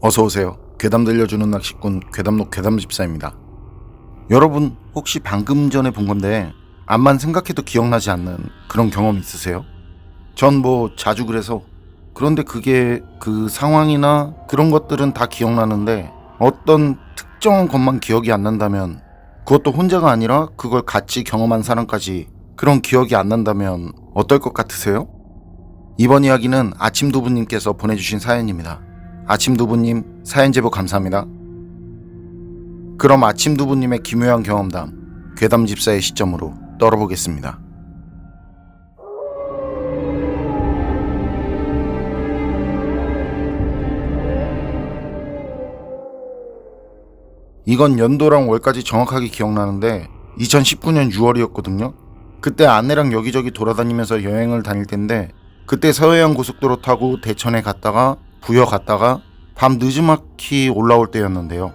어서오세요. 괴담 들려주는 낚시꾼 괴담록 괴담집사입니다. 여러분 혹시 방금 전에 본 건데 암만 생각해도 기억나지 않는 그런 경험 있으세요? 전 뭐 자주 그래서. 그런데 그게 그 상황이나 그런 것들은 다 기억나는데 어떤 특정한 것만 기억이 안 난다면, 그것도 혼자가 아니라 그걸 같이 경험한 사람까지 그런 기억이 안 난다면 어떨 것 같으세요? 이번 이야기는 아침두부님께서 보내주신 사연입니다. 아침두부님 사연 제보 감사합니다. 그럼 아침두부님의 기묘한 경험담 괴담집사의 시점으로 떨어보겠습니다. 이건 연도랑 월까지 정확하게 기억나는데 2019년 6월이었거든요. 그때 아내랑 여기저기 돌아다니면서 여행을 다닐 텐데, 그때 서해안 고속도로 타고 대천에 갔다가 부여 갔다가 밤 늦지막히 올라올 때였는데요.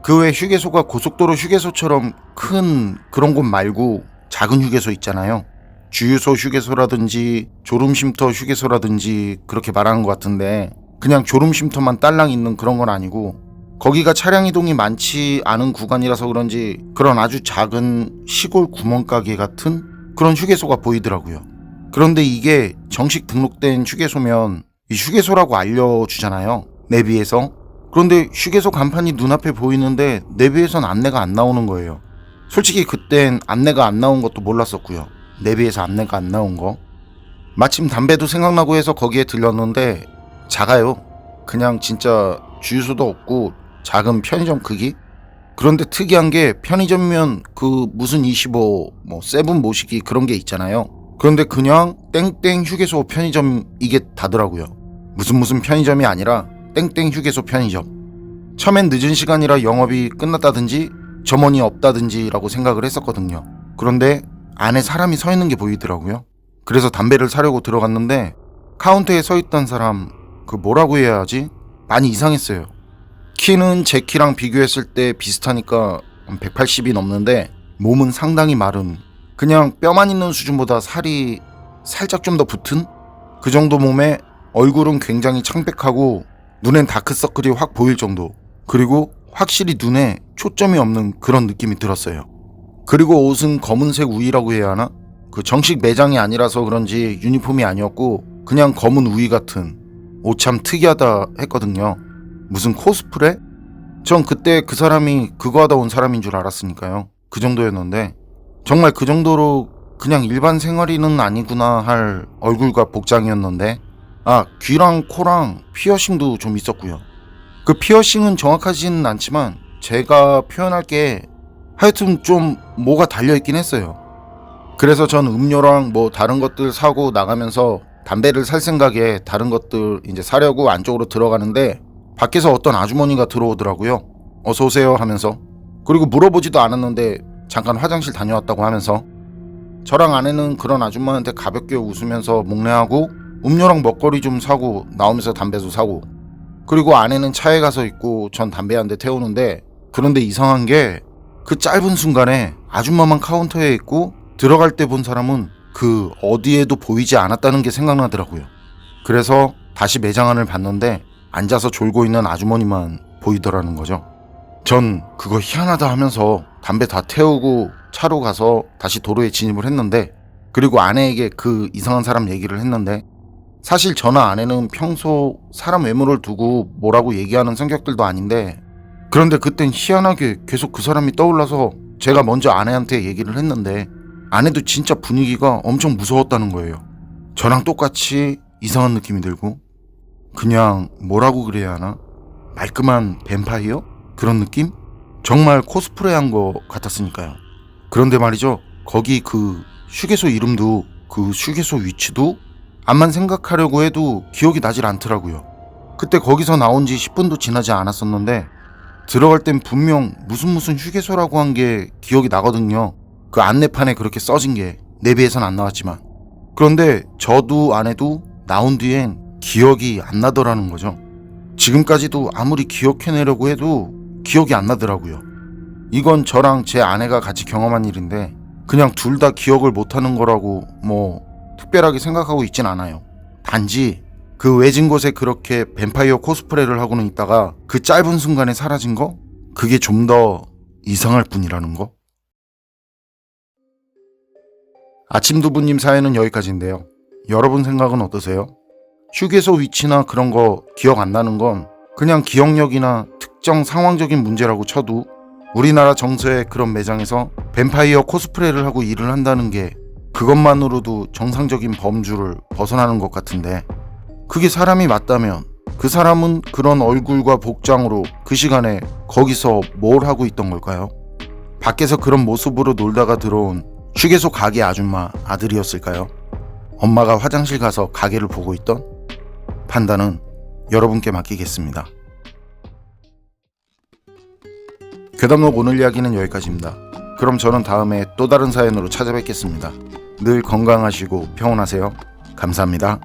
그 외 휴게소가 고속도로 휴게소처럼 큰 그런 곳 말고 작은 휴게소 있잖아요. 주유소 휴게소라든지 졸음쉼터 휴게소라든지 그렇게 말하는 것 같은데, 그냥 졸음쉼터만 딸랑 있는 그런 건 아니고 거기가 차량 이동이 많지 않은 구간이라서 그런지 그런 아주 작은 시골 구멍가게 같은 그런 휴게소가 보이더라고요. 그런데 이게 정식 등록된 휴게소면 이 휴게소라고 알려주잖아요, 내비에서. 그런데 휴게소 간판이 눈앞에 보이는데 내비에선 안내가 안 나오는 거예요. 솔직히 그땐 안내가 안 나온 것도 몰랐었고요. 내비에서 안내가 안 나온 거. 마침 담배도 생각나고 해서 거기에 들렸는데 작아요. 그냥 진짜 주유소도 없고 작은 편의점 크기? 그런데 특이한 게 편의점이면 그 무슨 25, 뭐 세븐 모시기 그런 게 있잖아요. 그런데 그냥 땡땡 휴게소 편의점 이게 다더라고요. 무슨 편의점이 아니라 땡땡 휴게소 편의점. 처음엔 늦은 시간이라 영업이 끝났다든지 점원이 없다든지 라고 생각을 했었거든요. 그런데 안에 사람이 서 있는 게 보이더라고요. 그래서 담배를 사려고 들어갔는데 카운터에 서 있던 사람, 그 뭐라고 해야 하지? 많이 이상했어요. 키는 제 키랑 비교했을 때 비슷하니까 180이 넘는데 몸은 상당히 마른, 그냥 뼈만 있는 수준보다 살이 살짝 좀 더 붙은 그 정도 몸에, 얼굴은 굉장히 창백하고 눈엔 다크서클이 확 보일 정도, 그리고 확실히 눈에 초점이 없는 그런 느낌이 들었어요. 그리고 옷은 검은색 우의라고 해야 하나? 그 정식 매장이 아니라서 그런지 유니폼이 아니었고 그냥 검은 우의 같은 옷. 참 특이하다 했거든요. 무슨 코스프레? 전 그때 그 사람이 그거 하다 온 사람인 줄 알았으니까요. 그 정도였는데 정말 그 정도로 그냥 일반 생활인은 아니구나 할 얼굴과 복장이었는데, 귀랑 코랑 피어싱도 좀 있었고요. 그 피어싱은 정확하지는 않지만 제가 표현할 게 하여튼 좀 뭐가 달려있긴 했어요. 그래서 전 음료랑 뭐 다른 것들 사고 나가면서 담배를 살 생각에 다른 것들 이제 사려고 안쪽으로 들어가는데 밖에서 어떤 아주머니가 들어오더라고요. 어서오세요 하면서. 그리고 물어보지도 않았는데 잠깐 화장실 다녀왔다고 하면서 저랑 아내는 그런 아줌마한테 가볍게 웃으면서 목례하고 음료랑 먹거리 좀 사고 나오면서 담배도 사고, 그리고 아내는 차에 가서 있고 전 담배 한 대 태우는데, 그런데 이상한 게 그 짧은 순간에 아줌마만 카운터에 있고 들어갈 때 본 사람은 그 어디에도 보이지 않았다는 게 생각나더라고요. 그래서 다시 매장 안을 봤는데 앉아서 졸고 있는 아주머니만 보이더라는 거죠. 전 그거 희한하다 하면서 담배 다 태우고 차로 가서 다시 도로에 진입을 했는데, 그리고 아내에게 그 이상한 사람 얘기를 했는데, 사실 저나 아내는 평소 사람 외모를 두고 뭐라고 얘기하는 성격들도 아닌데, 그런데 그땐 희한하게 계속 그 사람이 떠올라서 제가 먼저 아내한테 얘기를 했는데 아내도 진짜 분위기가 엄청 무서웠다는 거예요. 저랑 똑같이 이상한 느낌이 들고, 그냥 뭐라고 그래야 하나? 말끔한 뱀파이어? 그런 느낌? 정말 코스프레한 거 같았으니까요. 그런데 말이죠, 거기 그 휴게소 이름도 그 휴게소 위치도 암만 생각하려고 해도 기억이 나질 않더라고요. 그때 거기서 나온 지 10분도 지나지 않았었는데 들어갈 땐 분명 무슨 휴게소라고 한 게 기억이 나거든요. 그 안내판에 그렇게 써진 게 내비에선 안 나왔지만. 그런데 저도 아내도 나온 뒤엔 기억이 안 나더라는 거죠. 지금까지도 아무리 기억해내려고 해도 기억이 안 나더라고요. 이건 저랑 제 아내가 같이 경험한 일인데 그냥 둘 다 기억을 못하는 거라고 뭐 특별하게 생각하고 있진 않아요. 단지 그 외진 곳에 그렇게 뱀파이어 코스프레를 하고는 있다가 그 짧은 순간에 사라진 거? 그게 좀 더 이상할 뿐이라는 거? 아침두부님 사연은 여기까지인데요. 여러분 생각은 어떠세요? 휴게소 위치나 그런 거 기억 안 나는 건 그냥 기억력이나 특정 상황적인 문제라고 쳐도 우리나라 정서의 그런 매장에서 뱀파이어 코스프레를 하고 일을 한다는 게 그것만으로도 정상적인 범주를 벗어나는 것 같은데, 그게 사람이 맞다면 그 사람은 그런 얼굴과 복장으로 그 시간에 거기서 뭘 하고 있던 걸까요? 밖에서 그런 모습으로 놀다가 들어온 휴게소 가게 아줌마 아들이었을까요? 엄마가 화장실 가서 가게를 보고 있던? 판단은 여러분께 맡기겠습니다. 괴담록 오늘 이야기는 여기까지입니다. 그럼 저는 다음에 또 다른 사연으로 찾아뵙겠습니다. 늘 건강하시고 평온하세요. 감사합니다.